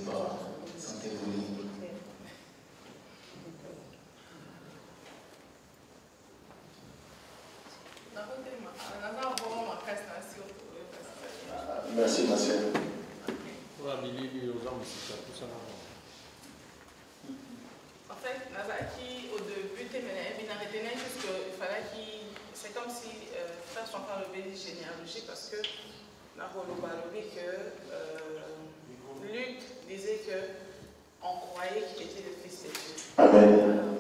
pas, sentez-vous libre. Merci, ma sœur. En fait, Nazaki, au début, il fallait qu'il. C'est comme si faire son part le généalogie parce que Luc disait qu'on croyait qu'il était le fils de Dieu. Amen.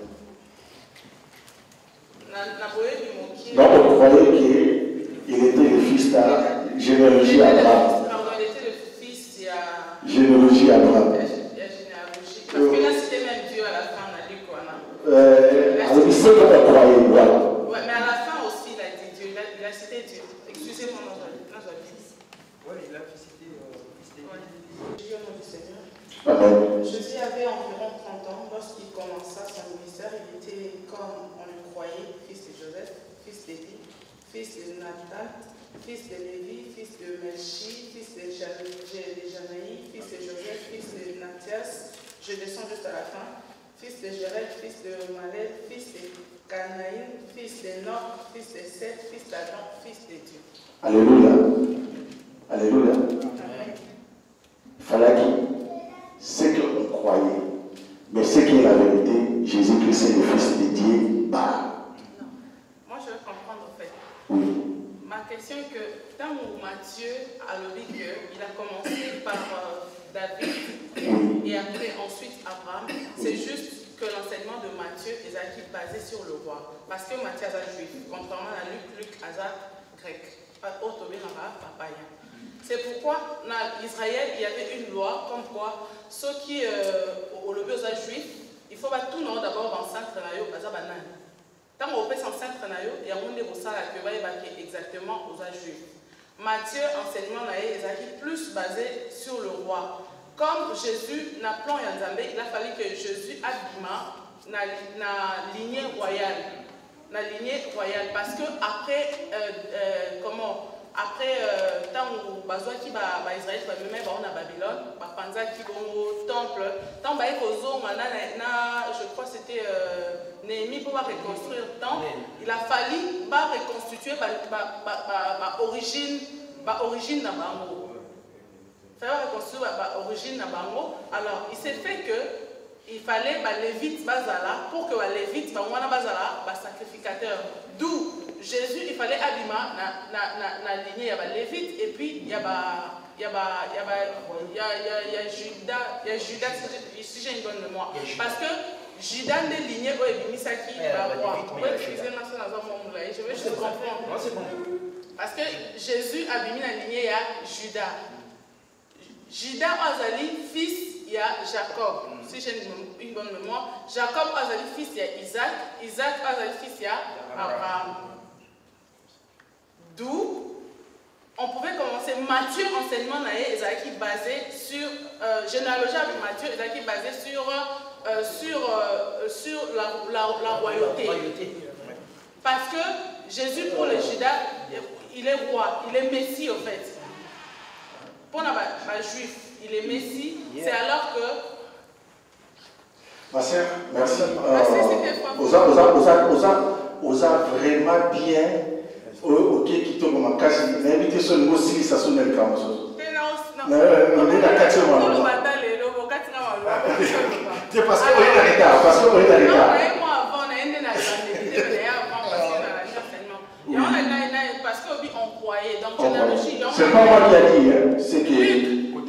Donc on croyait qu'il était le fils de la généalogie Abraham. Pardon, il était le fils de généalogie Abraham. Parce que là, c'était même Dieu à la fin, on a dit quoi, non? Alors, il sait qu'on croyait, voilà. Ouais, mais à la fin aussi, il a dit Dieu, il a cité Dieu. Excusez-moi, non, oui, il a cité Dieu, mon Seigneur. Amen. Jésus avait environ 30 ans lorsqu'il commença son ministère. Il était, comme on le croyait, fils de Joseph, fils d'Élie, fils de Nathan, fils de Lévi, fils de Melchi, fils de Janaï, fils de Joseph, fils de Nathias. Je descends juste à la fin. Fils de Jéred, fils de Maled, fils de Canaïn, fils de Noc, fils de Seth, fils d'Adam, fils de Dieu. Alléluia. Alléluia. Il fallait qu'il ce qu'on croyait, mais ce qui est la vérité, Jésus-Christ est le Fils de Dieu. Bah. Non. Moi, je veux comprendre en fait. Oui. Ma question est que, tant où Matthieu a le dit qu'il a commencé par David et après ensuite Abraham, c'est juste que l'enseignement de Matthieu est basé sur le roi. Parce que Matthieu est juif, contrairement à Luc est grec. C'est pourquoi dans Israël, il y avait une loi comme quoi ceux qui au lieu aux juifs, il faut tout le monde d'abord dans le centre de banane. Tant qu'on fait son centre il y a un monde qui est exactement aux juifs. Matthieu, enseignement est plus basé sur le roi. Comme Jésus n'a plan Yanzambé, il a fallu que Jésus abîma la lignée royale. La lignée royale. Parce que après, après, tant où Bazouaki Israël va même à Babylone, Panzaki au temple, tant que je crois que c'était Néhémie pour reconstruire le temple, il a fallu reconstituer l'origine de Bango. Il fallait reconstruire l'origine de Bango. Alors, il s'est fait que il fallait les Lévites bazala pour que les Lévites bazala sacrificateur. D'où Jésus, il fallait abîmer la lignée, il y a les Lévites et puis il y a Judas, si j'ai une bonne mémoire. Parce que Judas n'est ligné au Ebimisaki, je vais juste comprendre. Parce que Jésus a abîmé la lignée à Judas. Judas Azali, fils, il y a Jacob. Si j'ai une bonne mémoire, Jacob Azali, fils, il y a Isaac. Isaac Azali, fils, il y a Abraham. D'où on pouvait commencer. Matthieu, enseignement qui basé sur généalogie avec Matthieu, qui basé sur la royauté. Parce que Jésus, pour les Judas, il est roi, il est Messie en fait. Pour les Juifs, il est Messie. C'est alors que. Ma sœur, merci. Vous avez vraiment bien. Ok, qui tombe en casse, l'invité sur le mot si ça sonne le camp. C'est parce qu'on est en retard. Parce qu'on est en retard. Parce qu'on croyait. C'est pas moi qui a dit, c'est que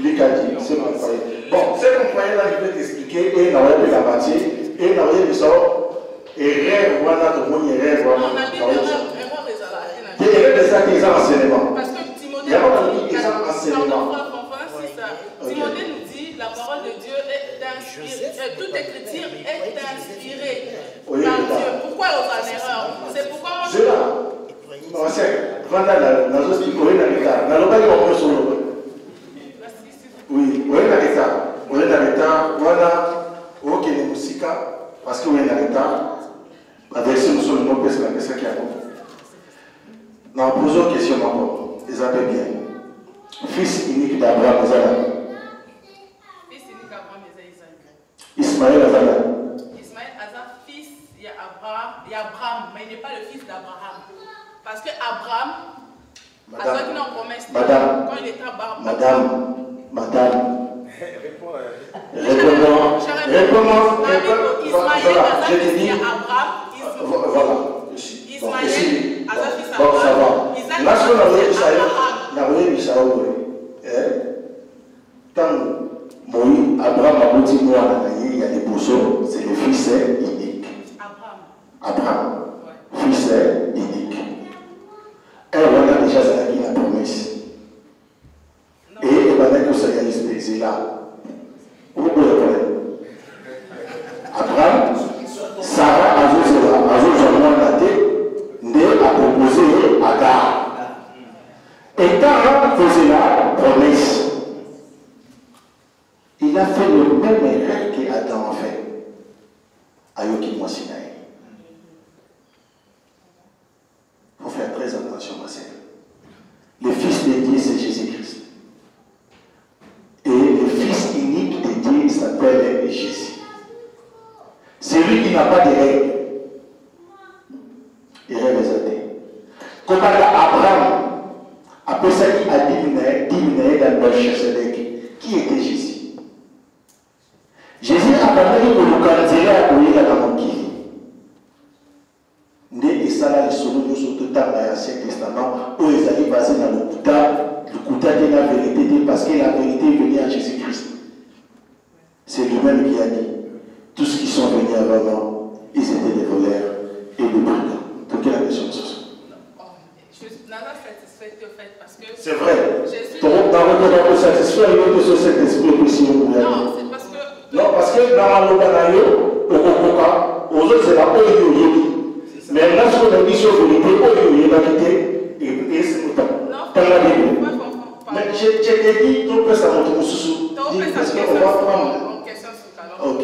Luc a dit. C'est moi qui croyais. Bon, c'est qu'on croyait là, je vais t'expliquer. Et on a eu la moitié. Et on a eu le sort. Et rêve, voilà, tout le monde est rêve. On a dit il y a des enseignements. Parce que Timothée nous dit la parole de Dieu est inspirée. Toute écriture est inspirée par Dieu. Pourquoi on a en erreur? C'est pourquoi moi je. Oui, parce que vous êtes en retard. La version nous sommes non plus la version qui a compris. Nous posons une question encore. Ils appellent bien. Fils unique d'Abraham, Fils unique Ismaël Azana. Ismaël Azar, fils, il y a Abraham, mais il n'est pas le fils d'Abraham. Parce que Abraham, Azar qui n'a promesse, Madame, quand il était à Abraham. Madame. Réponds. Réponds-moi. Ismaël Azar, Je te fils, il y dis. a Abraham. Voilà. Ismaël Azar, fils Bon, ça va. Isaac, Là, ce qu'on a vu, ça Abraham. Quand Moïse, Abraham a dit moi, il y a des bourgeons, c'est le fils unique. Abraham. Fils unique. Et voilà déjà ça qui la promesse. Et pendant que ça c'est là. Vous pouvez répondre. Abraham, Sarah a proposé Agar. Et quand faisait la promesse, il a fait le même erreur qu'Adam a fait. Ayoki Mwasinaï. Il faut faire très attention, ma sœur. Le Fils de Dieu, c'est Jésus-Christ. Et le Fils unique de Dieu s'appelle Jésus. C'est lui qui n'a pas de règles. Il rêve les athées. Comme Abraham, après ça, il a diminué dans Melchisedec. Qui était Jésus? Jésus a parlé de localiser à Oïla dans mon kili. Et ça, là, les solos, surtout dans l'Ancien Testament, où ils allaient basés dans le Kouta de la vérité, parce que la vérité est venue à Jésus-Christ. C'est lui-même qui a dit tous ceux qui sont venus avant moi, ils étaient des voleurs et des brigands. Pour quelle raison? Je suis satisfaite au fait parce que. C'est vrai. Jésus. Dans votre satisfaire, il y a de cet esprit aussi. Non, c'est parce que. Non, parce que dans le Ganayo, au Kokoka, aux autres, c'est la Oyo. Mais là, ce qu'on a dit sur la vérité, Oyo, la quitté, et c'est autant. Non, mais j'ai dit, tout peut s'amontrer au sous. Parce qu'on va prendre. Ok.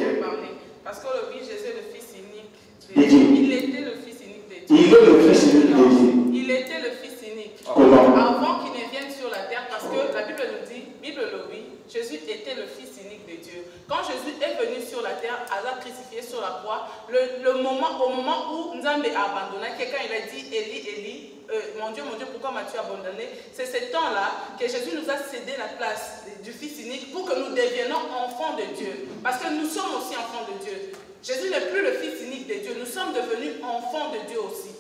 Parce que le Jésus est le Fils unique de Dieu. Il était le Fils unique de Dieu. Il est le Fils unique de Dieu. Il était le Fils unique. Comment? Avant qu'il ne vienne sur la terre, parce que la Bible nous dit, Bible le dit, Jésus était le Fils unique de Dieu. Quand Jésus est venu sur la terre, Allah crucifié sur la croix, au moment où Nzambe a abandonné, quelqu'un il a dit Élie, mon Dieu, pourquoi m'as-tu abandonné? C'est ce temps-là que Jésus nous a cédé la place du Fils unique pour que nous devienions enfants de Dieu. Parce que nous sommes aussi enfants de Dieu. Jésus n'est plus le Fils unique de Dieu, nous sommes devenus enfants de Dieu aussi.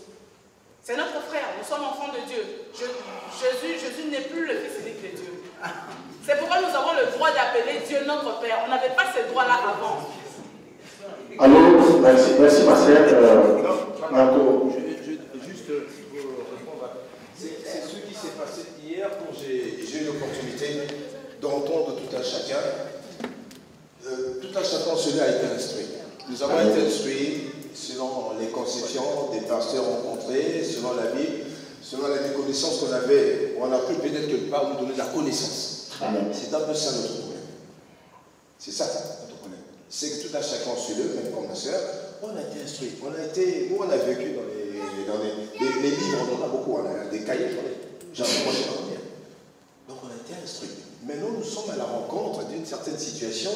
C'est notre frère, nous sommes enfants de Dieu. Jésus n'est plus le Fils unique de Dieu. C'est pourquoi nous avons le droit d'appeler Dieu notre Père. On n'avait pas ce droit-là avant. Alors, merci ma sœur. Juste pour répondre, c'est ce qui s'est passé hier quand j'ai eu l'opportunité d'entendre tout un chacun. Tout un chacun, celui a été instruit. Nous avons été instruits selon les conceptions des pasteurs rencontrés, selon la Bible, selon la connaissance qu'on avait. On a pu peut-être quelque part nous donner de la connaissance. C'est un peu ça notre problème. C'est ça notre problème. C'est que tout un chacun sur eux, même comme ma soeur, on a été instruits. On a vécu dans les livres, on en a beaucoup, on a des cahiers, j'en ai mangé dans le mien. Donc on a été instruits. Maintenant, nous sommes à la rencontre d'une certaine situation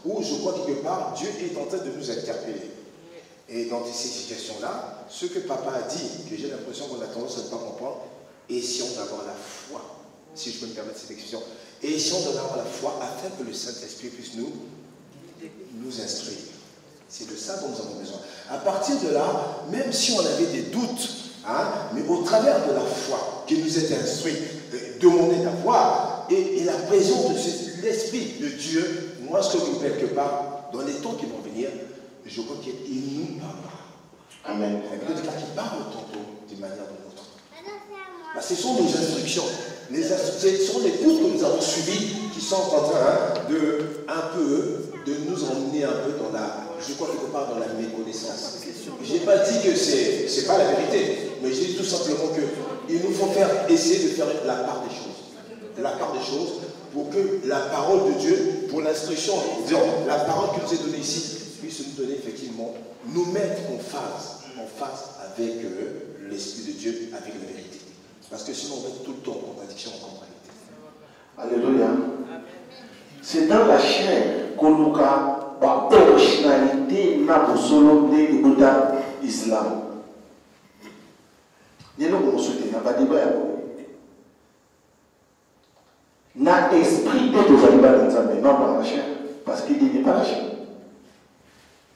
où je crois quelque part, Dieu est en train de nous interpeller. Et dans ces situations-là, ce que papa a dit, que j'ai l'impression qu'on a tendance à ne pas comprendre, essayons d'avoir la foi, si je peux me permettre cette expression, essayons d'avoir la foi afin que le Saint-Esprit puisse nous instruire. C'est de ça dont nous avons besoin. À partir de là, même si on avait des doutes, mais au travers de la foi qui nous est instruite, demander d'avoir, et la présence de l'Esprit de Dieu, moi ce que je veux quelque part, dans les temps qui vont venir, je crois qu'il nous parlera. Amen. La Bible déclare qu'il parle tantôt d'une manière ou d'une autre. Ce sont nos instructions. Ce sont les cours que nous avons suivis qui sont en train de nous emmener un peu dans je crois quelque part dans la méconnaissance. Je n'ai pas dit que ce n'est pas la vérité, mais je dis tout simplement qu'il nous faut essayer de faire la part des choses. La part des choses pour que la parole de Dieu, pour l'instruction, la parole qui nous est donnée ici, puisse nous donner effectivement, nous mettre en phase avec l'Esprit de Dieu, avec la vérité. Parce que sinon on va être tout le temps en contradiction, en contradiction. Alléluia. C'est dans la chair qu'on nous a originalité na solo de Bouddha Islam. Nous avons souhaité na débat na esprit de tous les Nzambe non pas la chair parce qu'il n'est pas la chair.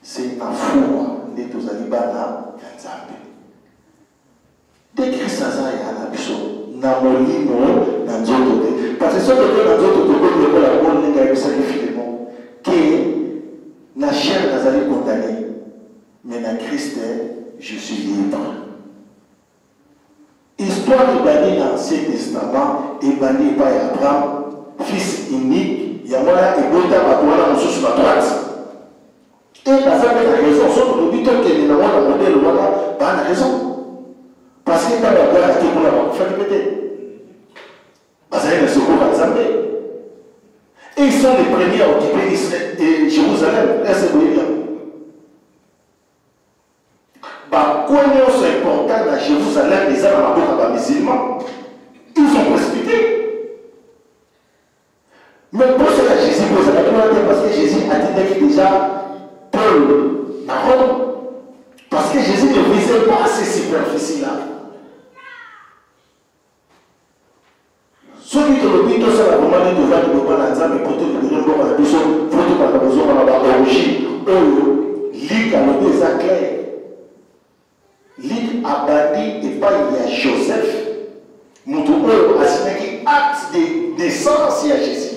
C'est un foi de tous les Nzambe. Dès que ça y a na biso na molimo na nzoto parce que ce que na nzoto to ko la bonne nga sacrifier que na chair nazali condamné mais na Christ je suis libre. Histoire de Bani dans l'Ancien Testament et Bani par Abraham fils unique il y a moyen et Bota Batouana en sous la droite et la femme a raison sauf le but que les namons la modèle voilà pas raison parce que quand la guerre qui pour la faire répéter parce que le secours à Zambé. Et ils sont les premiers à occuper et Jérusalem. Là, c'est bien. Quoi est important à Jérusalem, les Arabes musulmans, ils ont précipité. Mais pour cela, Jésus pose la question parce que Jésus a dit déjà Paul à Rome. Parce que Jésus ne visait pas ces superficies-là. Ceux qui ont dit tout ça, la commande de voir le bon ensemble, mais pour tout le monde, on a besoin de l'origine, lit à l'objet des clair. Lit à Badi et pas il y a Joseph. Moutoumou a signé acte de naissance à Jésus.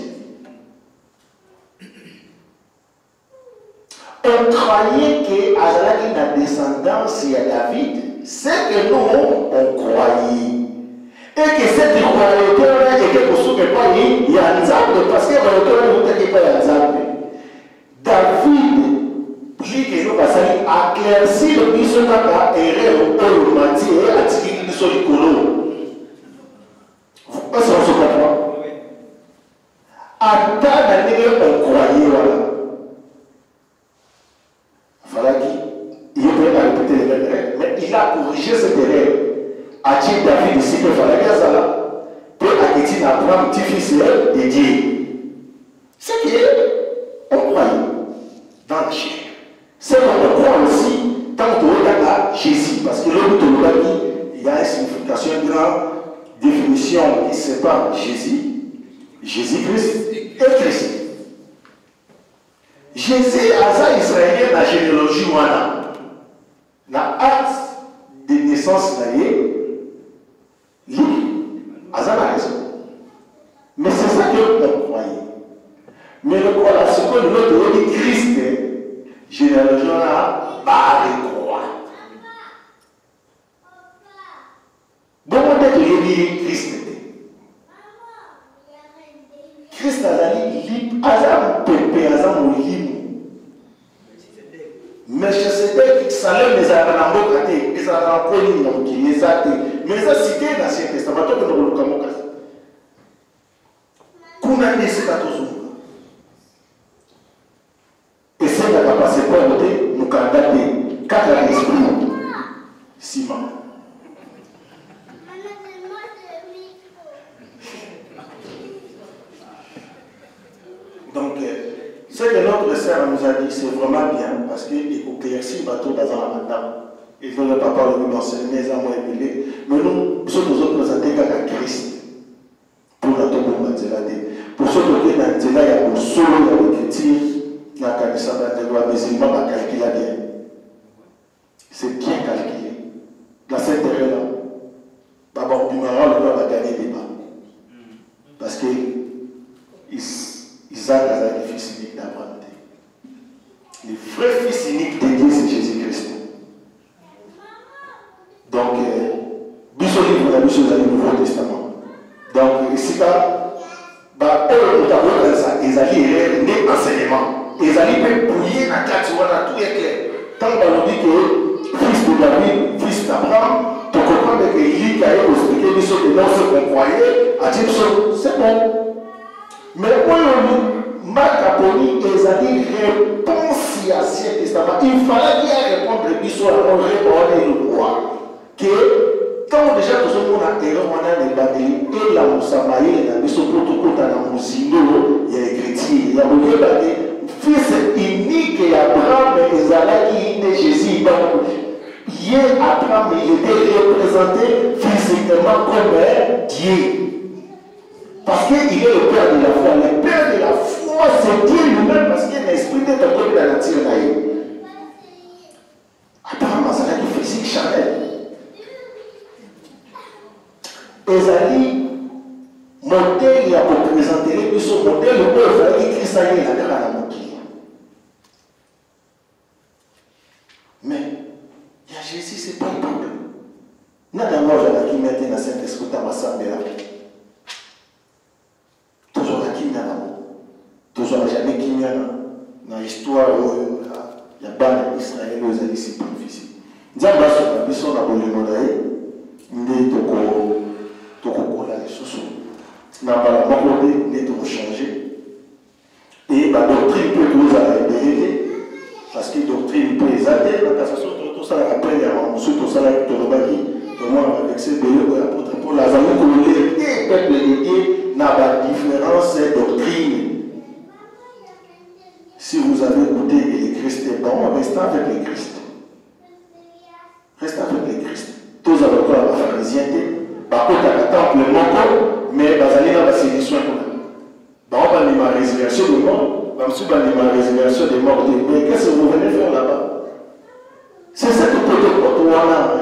On croyait qu'Azalaki a descendance à David. C'est que nous, on croyait. Et que cette royauté était pour ceux qui n'ont pas dit, il y a un exemple, parce que la royauté n'est pas un exemple. David, plus que nous passons à éclaircir le biso n'a erreur au mati et à tirer le sol colo. Est-ce qu'on se comprend? À ta manière, on croyait, voilà. Fallait qu'il est prêt à répéter les mêmes règles, mais il a corrigé cette erreur. A-t-il David ici que fallait que ça là? Peut a-t-il Abraham, petit-fils de Dieu? C'est qu'on croyait dans la chair. C'est qu'on croit aussi tant que l'on a Jésus, parce que l'autre il y a une signification, une grande définition qui sépare Jésus, Jésus-Christ et Christ. Jésus a Israélien dans la généalogie wana, dans l'acte de naissance d'ailleurs, lui, a la raison. Mais c'est ça qu'on croyait. Mais le quoi, c'est que l'autre dit Christ, généalogie là, pas de croix. Bon, on dit qu'il dit Christ. Christ a dit libre, Azam pépé, Azam libre. Mais je sais que Salem les a renambocatés, les a rencontrés, les a été. Mais ça cité dans l'Ancien Testament, tout le monde le connaît. Kuna nesi katozo. Et c'est la capacité pour noter nous candidater quatre l'esprit. Simon. Donc, ce que notre sœur nous a dit, c'est vraiment bien parce qu'il faut éclaircir le bateau dans la madame. Ils ne veulent pas parler de l'enseignement, ils ont appelé. Mais nous sommes présentés qu'à Christ. Pour la tombe de pour ceux qui ont été là, il y a un solo, il y a l'écriture, il y a un candidat de loi musulman à calculer bien. C'est bien calculé. Dans cette période-là, d'abord, Bumara, le roi va gagner des débat. Parce que Isaac a le fils unique d'Abraham. Le vrai fils unique de Dieu, c'est Jésus-Christ. Donc, Bissot livre la mission dans le Nouveau Testament. Donc, ici, ils allaient né enseignement. Ils allaient même brouiller la carte, tout est clair. Tant qu'on dit que fils de David, fils d'Abraham, tu comprends que il y a expliqué Bissot que non, ce qu'on croyait, a dit c'est bon. Mais quand on dit Marc Aponi, ils allaient répondre à l'Ancien Testament. Il fallait bien répondre à Bissot avant de répondre le roi. Que quand déjà tout le monde a erreur, on a les badés et la Moussamaïe, la mission protocole dans la Moussindo, il y a écrit, il y a oublié badé, fils unique que Abraham et Isaac qui étaient Jésus dans hier Abraham il était représenté physiquement comme Dieu. Parce qu'il est le père de la foi. Le père de la foi, c'est Dieu lui-même parce qu'il y a l'esprit de tomber dans la nature. Abraham Isaac physique charnel. Ezali modèle il a représenté les son modèle le peuple il écrit ça il a dans la moquille. Mais il y a Jésus c'est pas le problème. Nada moi j'ai qui mettait dans cette esprit dans ma sambe là. Toujours la qui n'a toujours jamais qui n'a dans l'histoire il y a ban Israël aux alliés c'est pas difficile. Nzamba sur la mission na bolimo nae ndé toko la lisusu na bala moko ndé toko changer et la doctrine peut nous arrêter parce que doctrine peut exalter la cassation tout ça la peine à ensuite tout ça la tolobaki tout le monde avec ces bélo et apôtre pour la zone coloniale et peuple de Dieu n'a pas différence doctrine. Si vous avez goûté et le Christ est bon, restez avec le Christ. Restez avec le Christ. Tous les avocats la pharisienté, par contre, à la temple, mais vous allez dans la sélection. On va aller à la résurrection des morts, on va aller à la résurrection des morts. Mais qu'est-ce que vous venez faire là-bas? C'est ça que vous pouvez faire.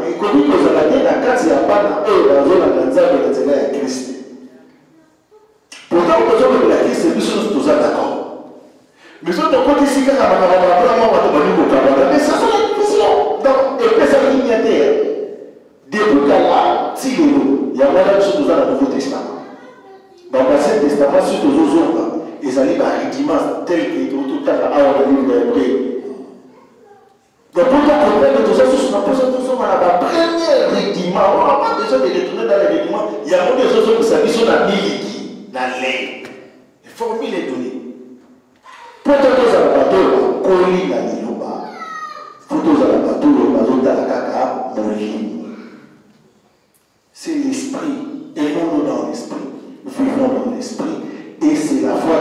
Et comme vous avez dit, la carte, il n'y a pas de zone à Christ. Pourtant, vous avez la Christ, c'est plus tous d'accord. Mais si on compte ici, mais ça c'est la question. Donc, et puis ça veut dire depuis qu'elle a tiré, il y a moins de choses dans le Nouveau Testament. Dans l'Ancien Testament, sur tous les autres, ils allaient par rudiments tels que tout le temps à la livre hébreu. Donc, pour comprendre que tout ça, ce sont la première rudiment. On n'a pas besoin de retourner dans les rudiments. Il y a beaucoup de choses qui sont dans l'île, dans l'air. Les formules et données. Peut-être que ça va pas tout coller dans les loba. Faut-il ça va pas tout le bazou dans la caca, mon c'est l'esprit. Aimons-nous dans l'esprit. Vivons dans l'esprit. Et c'est la foi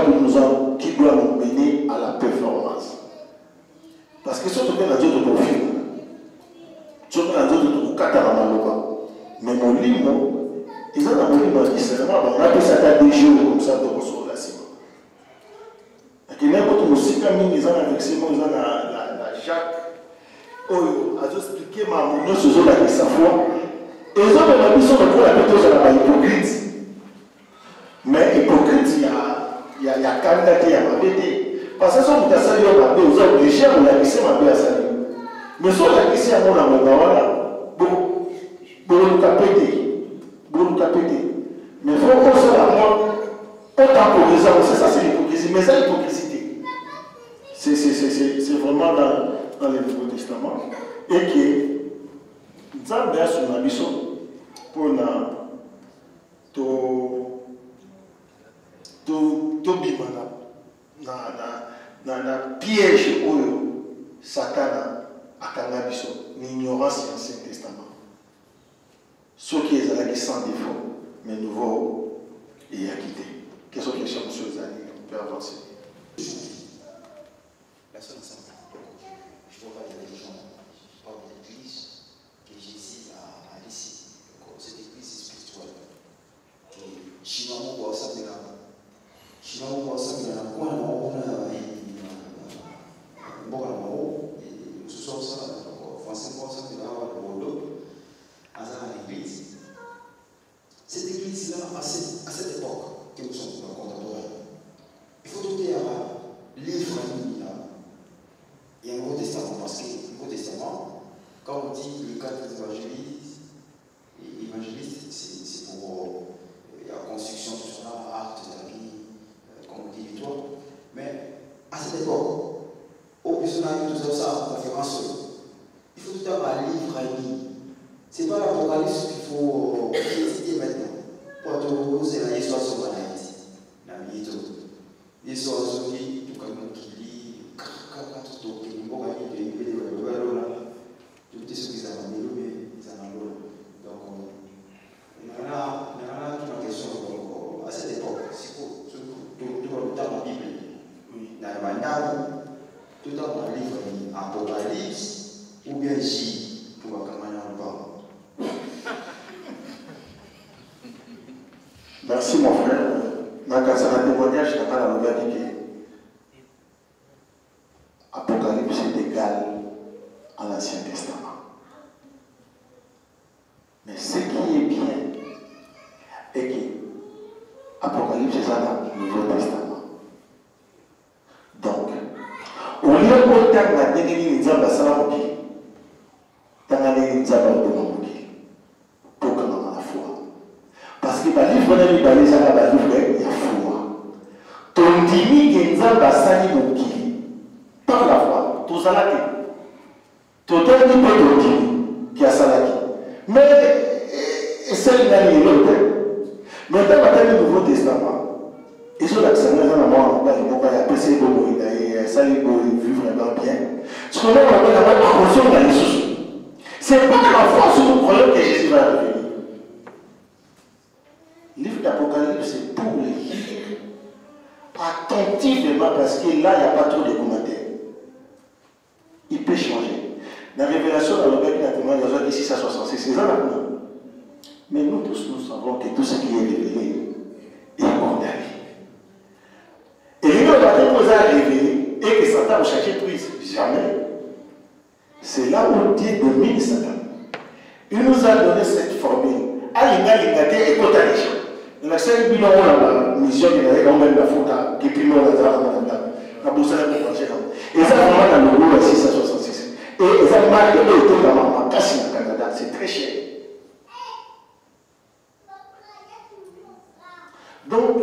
qui doit nous mener à la performance. Parce que si on te met dans Dieu de ton film, si on te met dans Dieu de ton catarama, mais mon livre, ils ont un livre en discernement, on appelle ça des jours comme ça, de recevoir la ciment. Et n'importe où aussi, comme ils ont avec Simon, ils ont la Jacques, oh, a expliqué ma monnaie sur sa foi. Et ils ont même mission de la plutôt sur la hypocrite. Mais hypocrite, il y a candidat qui a mabété. Parce que si on a sali, on a obligé on a laissé ma belle à sali. Mais si on a laissé à mon amour, bon, capété. Mais il faut qu'on se la montre. On temporise, c'est ça, c'est l'hypocrisie. Mais c'est l'hypocrisie. C'est vraiment dans le Nouveau Testament. Et que nous avons bien sur la mission pour to bimana na piège où Satan a cannabis l'ignorance dans l'Ancien Testament. Ceux qui sont là sans défaut, mais nouveau et acquitté. Quelles sont les questions, monsieur Zani? On peut avancer. Personne ne sait. Je vois pas, il y a des gens qui parlent de l'église que Jésus a laissé. Cette église spirituelle. Chinois, on voit ça, mais là. Chinois, on voit ça, mais là. Quoi, on a bon, ce soir, ça, français, on ça, mais là, on a l'église. Cette église-là, à cette époque, que nous sommes contemporains, il faut douter à livre il y a un Nouveau Testament, parce que le Nouveau Testament, quand on dit les 4 évangélistes, c'est pour la construction de tout ça, acte de la vie, comme on dit, victoire. Mais à cette époque, au plus on a eu tout ça en conférence, il faut tout avoir un livre à lire. Ce n'est pas l'Apocalypse qu'il faut étudier maintenant. Pour te poser la histoire sur la Haïti. La vie l'histoire sur qui, tout comme qui lit, tout qui nous voit, tout ce qu'ils ont mis, ils en ont. Donc, il y a une question à cette époque. C'est pour tout le temps de la Bible. Dans le mandat, tout à l'heure, livre Apocalypse ou bien J pour la campagne en bas. Merci mon frère. Dans le témoignage, je n'ai pas la nouvelle idée. Apocalypse est égal à l'Ancien Testament. Mais ce qui est bien est que Apocalypse est dans le Nouveau Testament. Donc, au lieu de faire la délivrance de la Salamoki, dans la délivrance de la Salamoki, pour que l'on ait la foi. Parce que le livre de l'Ibali, il y a foi. Ton dimi qui est dans la Salamoki, par la foi, tout ça là, tout un petit peu de dimi qui a salaki. Mais c'est une l'autre. Mais dans le Nouveau Testament, ils ont l'accès à la mort, ils ont apprécié le mot, ça les vivre vraiment bien. Ce qu'on a attention dans les sous. C'est pas la force où nous croyons que Jésus va revenir. Le livre d'Apocalypse, c'est pour le lire attentivement parce que là, il n'y a pas trop de commentaires. Il peut changer. La révélation dans le Bible, il y a témoigné dans 666, c'est ça là. Mais nous tous, nous savons que tout ce qui est révélé est condamné. Et le matin nous a révélé et que Satan va chercher prise. Jamais. C'est là où Dieu domine Satan. Il nous a donné cette formule. Alinga lingate et kotanisha. On a fait une mission qui est dans la faute qui prime la bourse de et ça vraiment dans le lot 666. Et ça marque le tout dans ma casse au Canada. C'est très cher. Donc,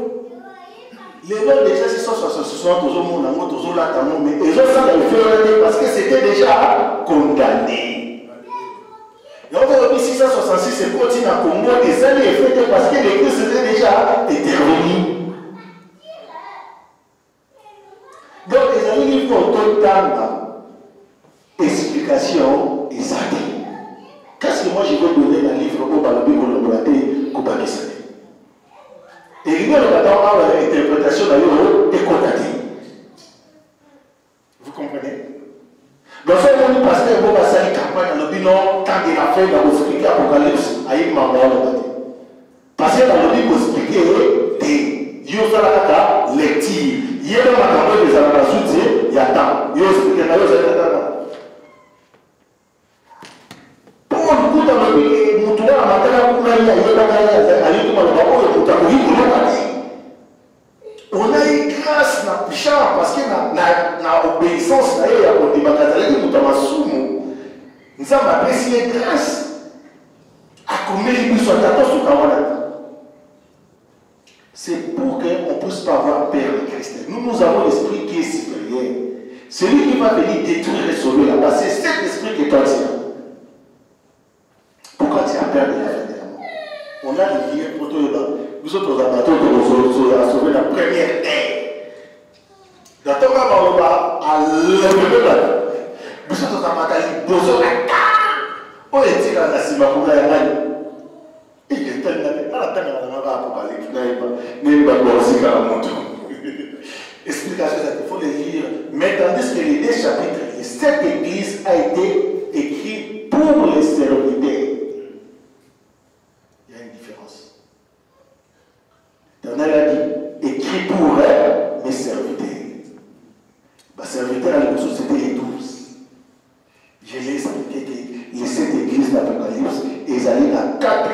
les gens déjà 666 toujours mon toujours là, mais ils ont ça le faire parce que c'était déjà condamné. Et on va 666 et continue à Congo et ça les fait parce que l'église était déjà intervenu. Donc, les amis, il faut autant d'explications exactes. Qu'est-ce que moi je veux donner dans le livre au Balobi collaborateur Koubakisane? Et il y a l'interprétation d'ailleurs est contatée. Vous comprenez? Dans ce moment, le pasteur va faire une campagne dans le bilan quand il a fait la expliquer l'Apocalypse à une maman. Parce que dans le livre, expliquer des Yosalaka, les tirs. Il y a un matin des Alabasouti, il y a tant. Il y a expliqué dans le pour le coup, dans le livre, nous trouvons un matin on a eu grâce na Pichard parce que na obéissance na yeye ya kodimakatalaki mutu amasumu nzambe apesi ye grâce akomeli biso atata suka wana. C'est pour qu'on ne puisse pas avoir peur de Christ. Nous avons l'esprit qui est supérieur. Celui qui va venir détruire et sauver là-bas, c'est cet esprit qui est en toi. Pourquoi tu as peur de la fin de la mort? On a le lien pour toi. Nous autres, nous avons sauvé la première ère. Dans ton cas, on va à l'enlever. Nous autres, nous avons besoin de la on est dans la cima pour la main. Il est tellement là, Apocalypse, il va aussi dans le monde. Explication, il faut les lire. Mais tandis que les deux chapitres, cette église a été écrite pour les serviteurs. Il y a une différence. L'Éternel a dit, écrit pour mes serviteurs. Les serviteurs, c'était les 12. Je l'ai expliqué que les 7 églises d'Apocalypse, ils allaient dans 4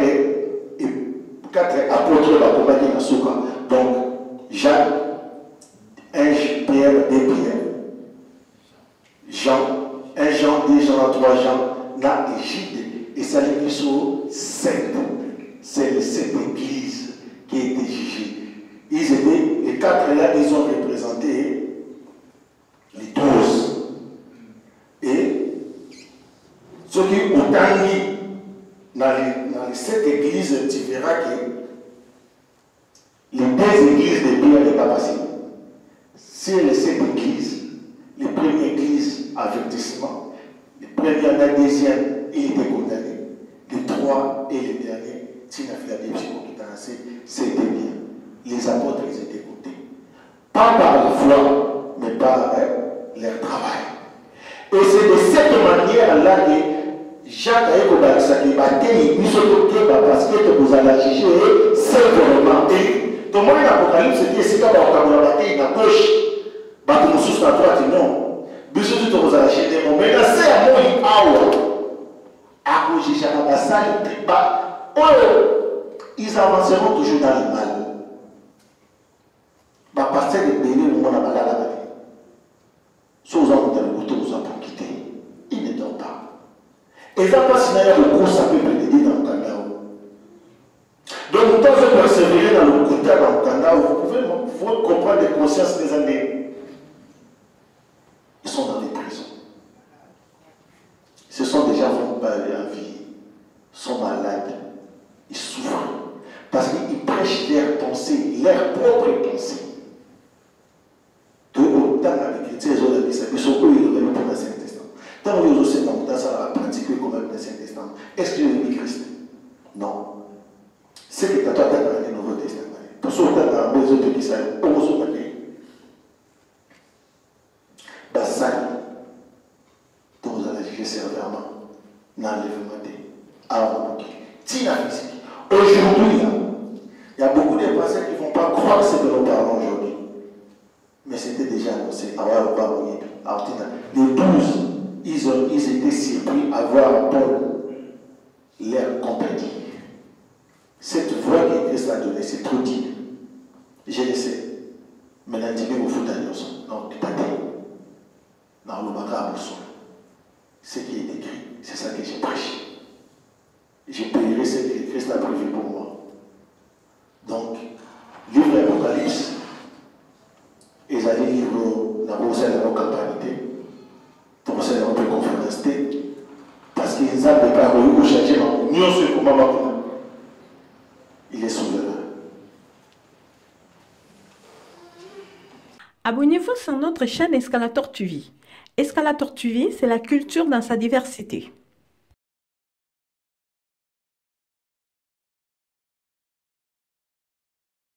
apôtres de la compagnie de Souka. Donc, Jacques, 1 Pierre, 2 Pierre. Jean, 1 Jean, 2 Jean, 3 Jean, là, Égypte. Et ça les sur 7. C'est les 7 églises qui étaient jugées. Ils étaient, les 4 là, ils ont représenté les 12. Et ceux qui ont tangué dans les 7 églises, tu verras que les 2 églises de Pierre n'est pas passé. C'est les 7 églises, les premières églises, avertissement, les premières, la deuxième, il était condamné. Les 3 et les derniers, Tina Philadelphie, c'était bien. Les apôtres, ils étaient comptés. Pas par la foi, mais par leur travail. Et c'est de cette manière-là que Jacques a écouté qui battait, il s'est parce que vous allez juger sévèrement. Et tout le monde dans l'Apocalypse dit c'est quand on a battu à gauche, battu à droite, non. Bisous tout vous allez juger. Mais là, c'est à moi, il à cause de Jacques ils avanceront toujours dans le mal. Parce que les bénis, le monde a pas la vie. Si vous avez le couteau, vous avez pour quitter. Il ne dort pas. Et ça passe d'ailleurs le cours, ça peut prédire dans le Kandao. Donc, quand vous persévérez dans le couteau dans le Kandao, vous pouvez comprendre les consciences des années. Ils sont dans des prisons. Ce sont des gens qui vont pas aller en vie. Ils sont malades. Ils souffrent. Parce qu'ils prêchent leurs pensées, leurs propres pensées. Autant avec les chrétiens, ils sont eux, ils ont pour l'Ancien Testament. Tant que vous aussi dans ça, pratiquer comme l'Ancien Testament. Est-ce qu'il y a une Christ? Non. C'est que tu as dans le Nouveau Testament. Pour ceux qui ont dans les autres qui savent, pour ceux qui dans ça, vous allez juger sévèrement dans l'enlèvement des armes. Tina physique. Aujourd'hui, il y a beaucoup de personnes qui ne vont pas croire ce que nous parlons aujourd'hui. Mais c'était déjà annoncé. Les 12, ils étaient surpris à voir Paul leur compagnie. Cette voix que Christ a donnée, c'est trop dit. Je le sais. Mais l'individu au foot à Nyoson. Donc, pas dans le macabre. Ce qui est écrit, c'est ça que j'ai prêché. Je payerai ce que Christ a prévu pour moi. Donc, livre l'Apocalypse, ils allaient lire la conseil de la campagne, pour ça, on peut conférence, parce qu'ils n'avaient pas eu au changement, ni au seul comment il est souverain. Abonnez-vous sur notre chaîne Escalator TV. Escalator TV, c'est la culture dans sa diversité.